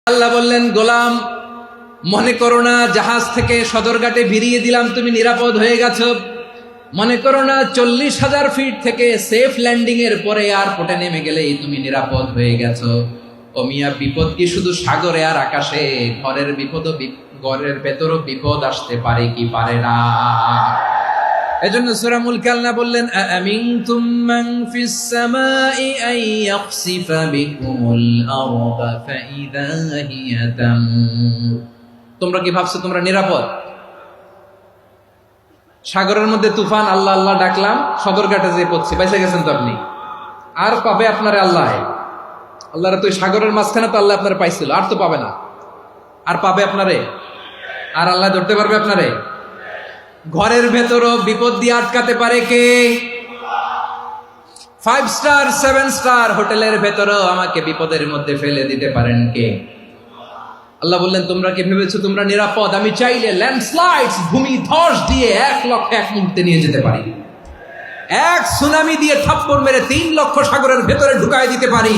আল্লাহ বললেন, গোলাম মনে করো না জাহাজ থেকে সদরঘাটে ভিড়িয়ে দিলাম, তুমি নিরাপদ হয়ে গেছো। মনে করো না 40,000 ফিট থেকে সেফ ল্যান্ডিং এর পরে এয়ারপোর্টে নেমে গেলেই তুমি নিরাপদ হয়ে গেছো। ও মিয়া, বিপদ কি শুধু সাগরে আর আকাশে? ঘরের ভেতরও বিপদ আসতে পারে কি পারে না? এজন্য সূরা মুলক আল্লাহ বললেন, আমিনতুম মান ফিস সামাই আন ইয়াখসিফা বিকুমুল আরদা ফাইযা হিয়া তামুর। তোমরা কি ভাবছো তোমরা নিরাপদ? সাগরের মধ্যে তুফান, আল্লাহ আল্লাহ ডাকলাম, সদরঘাটে যেয়ে পড়ছি, বাইসে গেছেন তো আপনি। আর পাবে আপনারে আল্লাহ? আল্লাহর তো সাগরের মাঝখানে তো আল্লাহ আপনারে পাইছিল, আর তো পাবে না। আর পাবে আপনারে? আর আল্লাহ ধরতে পারবে আপনারে? ঘরের ভেতরও বিপদ দিয়ে আটকাতে পারে কে? 5 স্টার 7 স্টার হোটেলের ভেতরও আমাকে বিপদের মধ্যে ফেলে দিতে পারেন কে? আল্লাহ বললেন, তোমরা কি ভেবেছো তোমরা নিরাপদ? আমি চাইলে ল্যান্ডস্লাইডস, ভূমি ধস দিয়ে 1 লক্ষ 1 মুহূর্তে নিয়ে যেতে পারি। এক সুনামি দিয়ে থাপ্পড় মেরে 3 লক্ষ সাগরের ভেতরে ঢুকায় দিতে পারি।